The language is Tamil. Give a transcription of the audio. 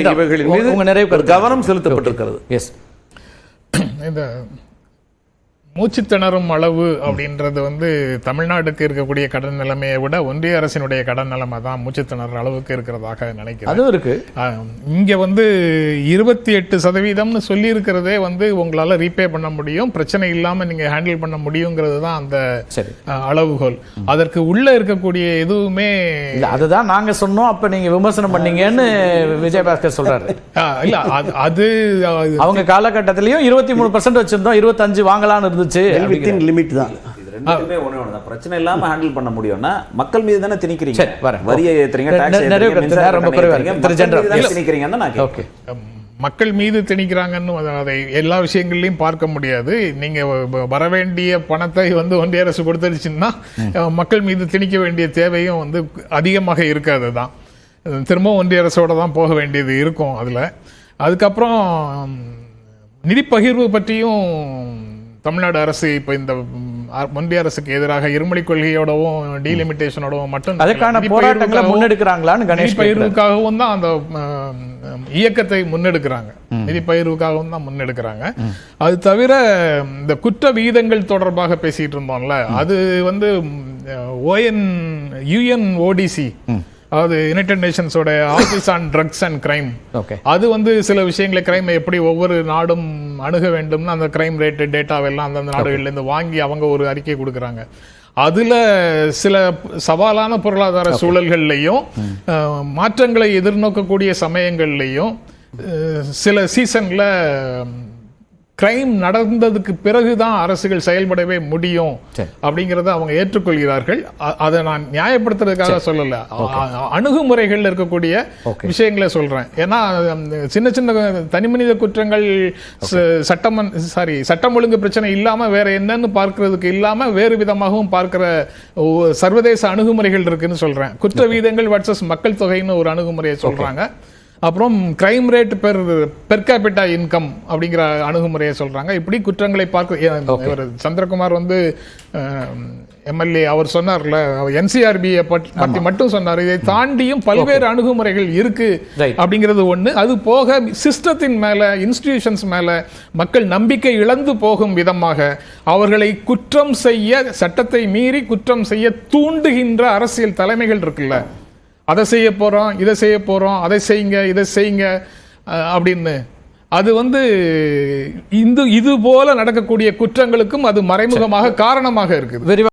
இவைகளின் மீது கவனம் செலுத்தப்பட்டிருக்கிறது. எஸ், இந்த மூச்சு திணறும் அளவு அப்படின்றது தமிழ்நாடுக்கு இருக்கக்கூடிய கடன் நிலைமையை விட ஒன்றிய அரசினுடைய கடன் நிலைமை தான் மூச்சு திணற அளவுக்கு இருக்கிறதாக நினைக்கிறேன். அதுவும் இருக்கு. இங்க 28% சொல்லி இருக்கிறதே உங்களால ரீபே பண்ண முடியும், பிரச்சனை இல்லாம நீங்க ஹேண்டில் பண்ண முடியுங்கிறது தான் அந்த அளவுகோல். அதற்கு உள்ள இருக்கக்கூடிய எதுவுமே அதுதான் நாங்க சொன்னோம். அப்ப நீங்க விமர்சனம் பண்ணீங்கன்னு விஜயபாஸ்கர் சொல்றாரு. இல்ல அது அவங்க காலகட்டத்திலயும் 23% வச்சிருந்தோம், 25 வாங்கலாம்னு இருந்துச்சு. பிரச்சனை இல்லாம ஹேண்டில் பண்ண முடியும்னா மக்கள் மீது தானே திணிக்கிறீங்க, வரியை ஏத்துறீங்க, மக்கள் மீது திணிக்கிறாங்கன்னு அதை எல்லா விஷயங்கள்லயும் பார்க்க முடியாது. நீங்க வர வேண்டிய பணத்தை ஒன்றிய அரசு கொடுத்துருச்சுன்னா மக்கள் மீது திணிக்க வேண்டிய தேவையும் அதிகமாக இருக்காது தான். திரும்ப ஒன்றிய அரசோட தான் போக வேண்டியது இருக்கும் அதுல. அதுக்கப்புறம் நிதி பகிர்வு பற்றியும் தமிழ்நாடு அரசு இப்ப இந்த ஒன்றிய அரசுக்கு எதிராக இருமொழி கொள்கையோடவும் டீலிமிட்டேஷனோடவும் மட்டும் அதுக்கான போராட்டங்களை முன்னெடுக்கிறாங்களான்னு கணேஷ் பகிர்வுக்காகவும் தான் அந்த இயக்கத்தை முன்னெடுக்கிறாங்க, நிதி பகிர்வுக்காகவும் தான் முன்னெடுக்கிறாங்க. அது தவிர இந்த குற்ற விகிதங்கள் தொடர்பாக பேசிட்டு இருந்தோம்ல, அது UNODC, அதாவது யுனைடெட் நேஷன்ஸோட office on drugs and crime, அது சில விஷயங்களை கிரைம் எப்படி ஒவ்வொரு நாடும் அணுக வேண்டும்னு அந்த கிரைம் ரேட் டேட்டாவெல்லாம் அந்தந்த நாடுகள்ல இருந்து வாங்கி அவங்க ஒரு அறிக்கை கொடுக்குறாங்க. அதுல சில சவாலான பொருளாதார சூழல்கள்லையும் மாற்றங்களை எதிர்நோக்கக்கூடிய சமயங்கள்லையும் சில சீசன்ல கிரைம் நடந்ததுக்கு பிறகுதான் அரசுகள் செயல்படவே முடியும் அப்படிங்கறத அவங்க ஏற்றுக்கொள்கிறார்கள். அதை நான் நியாயப்படுத்துறதுக்காக சொல்லல, அணுகுமுறைகள் இருக்கக்கூடிய விஷயங்களை சொல்றேன். ஏன்னா சின்ன சின்ன தனிமனித குற்றங்கள் சட்டம் ஒழுங்கு பிரச்சனை இல்லாம வேற என்னன்னு பார்க்கறதுக்கு இல்லாம வேறு விதமாகவும் பார்க்கிற சர்வதேச அணுகுமுறைகள் இருக்குன்னு சொல்றேன். குற்ற வீதங்கள் வர்சஸ் மக்கள் தொகைன்னு ஒரு அணுகுமுறையை சொல்றாங்க. அப்புறம் crime rate per capita income அப்படிங்கிற அணுகுமுறையை சொல்றாங்க. இப்படி குற்றங்களை பார்க்க சந்திரகுமார் எம்எல்ஏ அவர் சொன்னார்ல, NCRB பற்றி மட்டும் சொன்னார். இதை தாண்டியும் பல்வேறு அணுகுமுறைகள் இருக்கு அப்படிங்கிறது ஒண்ணு. அது போக சிஸ்டத்தின் மேல, இன்ஸ்டிடியூஷன்ஸ் மேல மக்கள் நம்பிக்கை இழந்து போகும் விதமாக அவர்களை குற்றம் செய்ய, சட்டத்தை மீறி குற்றம் செய்ய தூண்டுகின்ற அரசியல் தலைமைகள் இருக்குல்ல, அதை செய்ய போறோம், இதை செய்ய போறோம், அதை செய்யுங்க, இதை செய்யுங்க அப்படின்னு, அது இது போல நடக்கக்கூடிய குற்றங்களுக்கும் அது மறைமுகமாக காரணமாக இருக்குது.